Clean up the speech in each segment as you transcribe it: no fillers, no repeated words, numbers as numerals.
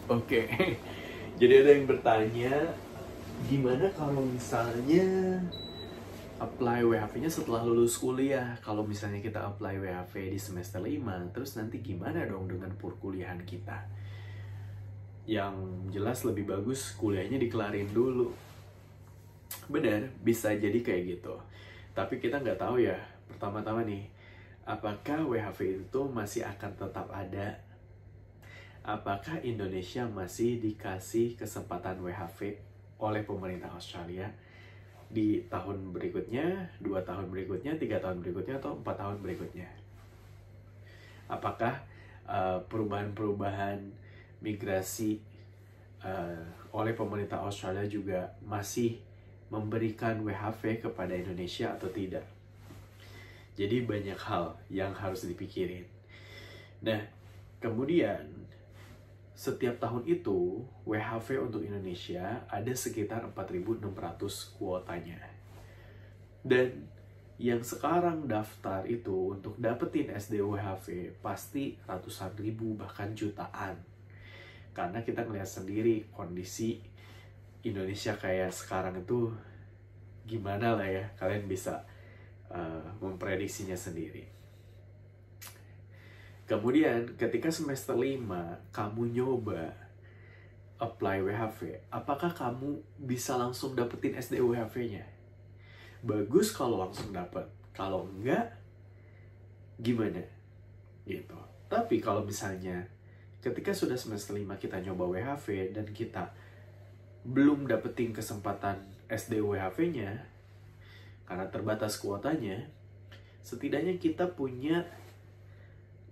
Oke, jadi ada yang bertanya, gimana kalau misalnya apply WHV-nya setelah lulus kuliah? Kalau misalnya kita apply WHV di semester 5, terus nanti gimana dong dengan perkuliahan kita? Yang jelas lebih bagus kuliahnya dikelarin dulu. Benar, bisa jadi kayak gitu. Tapi kita nggak tahu ya, pertama-tama nih, apakah WHV itu masih akan tetap ada? Apakah Indonesia masih dikasih kesempatan WHV oleh pemerintah Australia di tahun berikutnya, 2 tahun berikutnya, 3 tahun berikutnya, atau 4 tahun berikutnya? Apakah perubahan-perubahan migrasi oleh pemerintah Australia juga masih memberikan WHV kepada Indonesia atau tidak? Jadi banyak hal yang harus dipikirin. Nah, kemudian setiap tahun itu, WHV untuk Indonesia ada sekitar 4.600 kuotanya. Dan yang sekarang daftar itu untuk dapetin SD WHV pasti ratusan ribu, bahkan jutaan. Karena kita ngeliat sendiri kondisi Indonesia kayak sekarang itu gimana lah ya, kalian bisa memprediksinya sendiri. Kemudian ketika semester 5 kamu nyoba apply WHV, apakah kamu bisa langsung dapetin SD WHV-nya? Bagus kalau langsung dapet, kalau enggak gimana? Gitu. Tapi kalau misalnya ketika sudah semester 5 kita nyoba WHV dan kita belum dapetin kesempatan SD WHV-nya karena terbatas kuotanya, setidaknya kita punya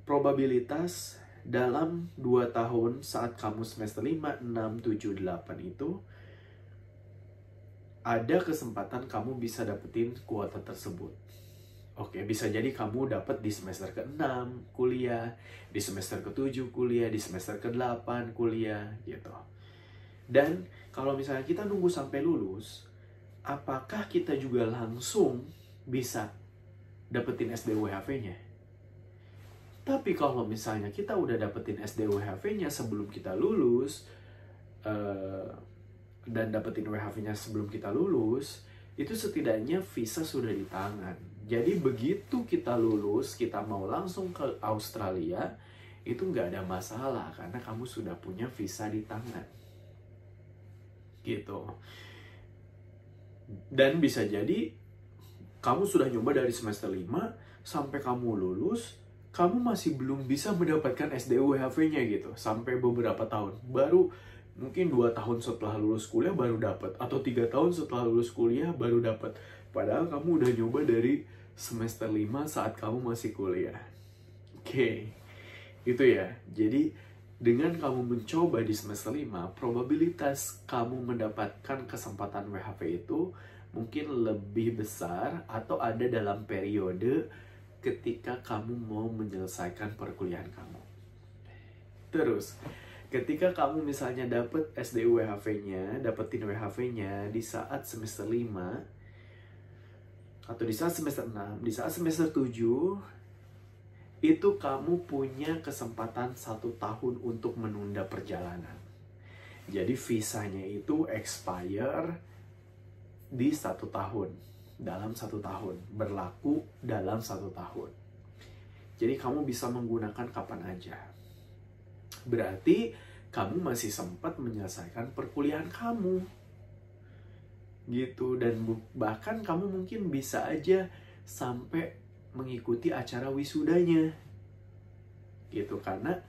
probabilitas dalam 2 tahun saat kamu semester 5, 6, 7, 8 itu ada kesempatan kamu bisa dapetin kuota tersebut. Oke, bisa jadi kamu dapat di semester ke-6 kuliah, di semester ke-7 kuliah, di semester ke-8 kuliah gitu. Dan kalau misalnya kita nunggu sampai lulus, apakah kita juga langsung bisa dapetin SD WHV-nya? Tapi kalau misalnya kita udah dapetin SD WHV-nya sebelum kita lulus, dan dapetin WHV-nya sebelum kita lulus, itu setidaknya visa sudah di tangan. Jadi begitu kita lulus, kita mau langsung ke Australia, itu nggak ada masalah karena kamu sudah punya visa di tangan. Gitu. Dan bisa jadi kamu sudah nyoba dari semester 5 sampai kamu lulus, kamu masih belum bisa mendapatkan SD WHV-nya gitu sampai beberapa tahun. Baru mungkin 2 tahun setelah lulus kuliah baru dapat, atau 3 tahun setelah lulus kuliah baru dapat. Padahal kamu udah nyoba dari semester 5 saat kamu masih kuliah. Oke. Itu ya. Jadi dengan kamu mencoba di semester 5, probabilitas kamu mendapatkan kesempatan WHV itu mungkin lebih besar atau ada dalam periode ketika kamu mau menyelesaikan perkuliahan kamu. Terus, ketika kamu misalnya dapat SD WHV-nya, dapetin WHV-nya di saat semester 5, atau di saat semester 6, di saat semester 7, itu kamu punya kesempatan 1 tahun untuk menunda perjalanan. Jadi visanya itu expire di 1 tahun. Dalam 1 tahun, berlaku dalam 1 tahun. Jadi kamu bisa menggunakan kapan aja. Berarti kamu masih sempat menyelesaikan perkuliahan kamu. Gitu, dan bahkan kamu mungkin bisa aja sampai mengikuti acara wisudanya. Gitu, karena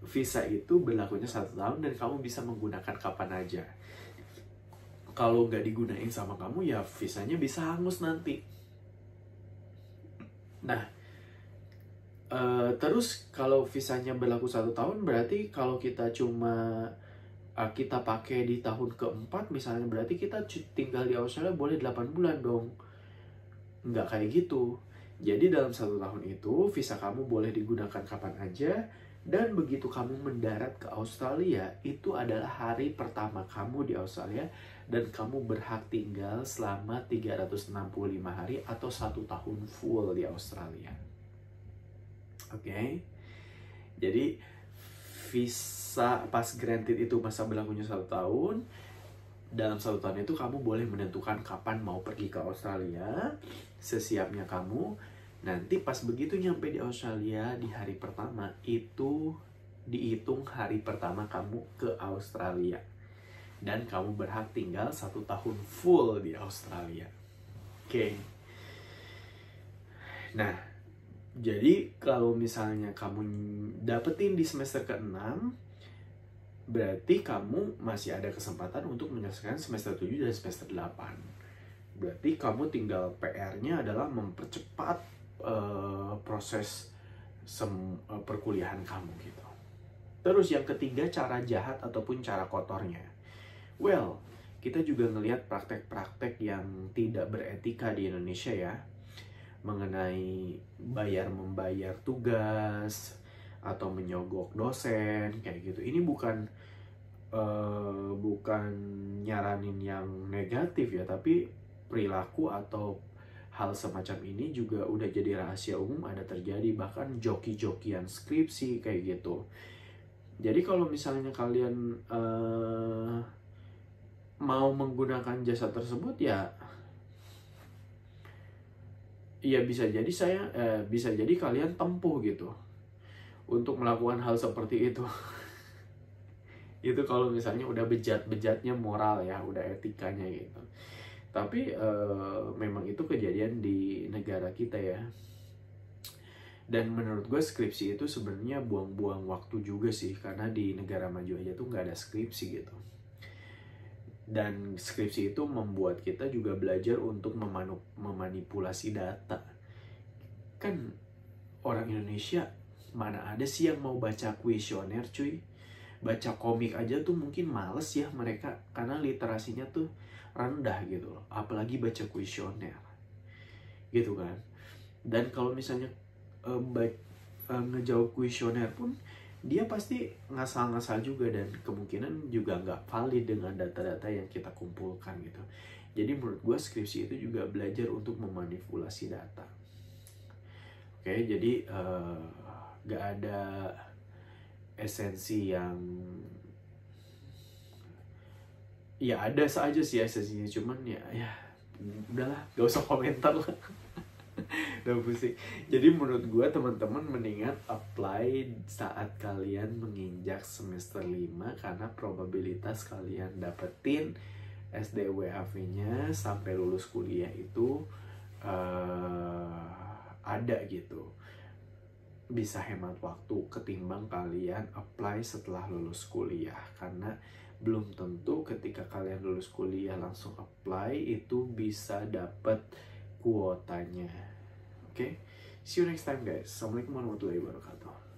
visa itu berlakunya 1 tahun dan kamu bisa menggunakan kapan aja. Kalau nggak digunain sama kamu, ya visanya bisa hangus nanti. Nah, terus kalau visanya berlaku 1 tahun, berarti kalau kita cuma kita pakai di tahun ke-4 misalnya, berarti kita tinggal di Australia boleh 8 bulan dong. Nggak kayak gitu. Jadi dalam 1 tahun itu, visa kamu boleh digunakan kapan aja, dan begitu kamu mendarat ke Australia, itu adalah hari pertama kamu di Australia, dan kamu berhak tinggal selama 365 hari atau 1 tahun full di Australia. Oke? Jadi visa pas granted itu masa berlakunya 1 tahun. Dalam 1 tahun itu kamu boleh menentukan kapan mau pergi ke Australia, sesiapnya kamu. Nanti pas begitu nyampe di Australia di hari pertama itu dihitung hari pertama kamu ke Australia. Dan kamu berhak tinggal 1 tahun full di Australia. Oke. Nah, jadi kalau misalnya kamu dapetin di semester ke-6, berarti kamu masih ada kesempatan untuk menyelesaikan semester 7 dan semester 8. Berarti kamu tinggal PR-nya adalah mempercepat proses perkuliahan kamu gitu. Terus yang ketiga, cara jahat ataupun cara kotornya. Well, kita juga ngelihat praktek-praktek yang tidak beretika di Indonesia ya, mengenai membayar tugas atau menyogok dosen kayak gitu. Ini bukan nyaranin yang negatif ya, tapi perilaku atau hal semacam ini juga udah jadi rahasia umum, ada terjadi, bahkan joki-jokian skripsi kayak gitu. Jadi kalau misalnya kalian mau menggunakan jasa tersebut ya bisa jadi kalian tempuh gitu untuk melakukan hal seperti itu. Itu kalau misalnya udah bejat-bejatnya moral ya, udah etikanya gitu. Tapi memang itu kejadian di negara kita ya. Dan menurut gue skripsi itu sebenarnya buang-buang waktu juga sih, karena di negara maju aja tuh nggak ada skripsi gitu. Dan skripsi itu membuat kita juga belajar untuk memanipulasi data. Kan orang Indonesia mana ada sih yang mau baca kuesioner cuy. Baca komik aja tuh mungkin males ya mereka, karena literasinya tuh rendah gitu loh. Apalagi baca kuesioner gitu kan. Dan kalau misalnya ngejawab kuesioner pun dia pasti ngasal-ngasal juga, dan kemungkinan juga nggak valid dengan data-data yang kita kumpulkan gitu. Jadi menurut gue skripsi itu juga belajar untuk memanipulasi data. Oke, jadi nggak ada esensi yang ya ada saja sih esensinya, cuman ya udahlah, gak usah komentar lah. Udah pusing. Jadi menurut gue teman-teman mendingan apply saat kalian menginjak semester 5, karena probabilitas kalian dapetin SDWHV-nya sampai lulus kuliah itu ada gitu. Bisa hemat waktu ketimbang kalian apply setelah lulus kuliah, karena belum tentu ketika kalian lulus kuliah langsung apply itu bisa dapet kuotanya. Oke, see you next time guys. Assalamualaikum warahmatullahi wabarakatuh.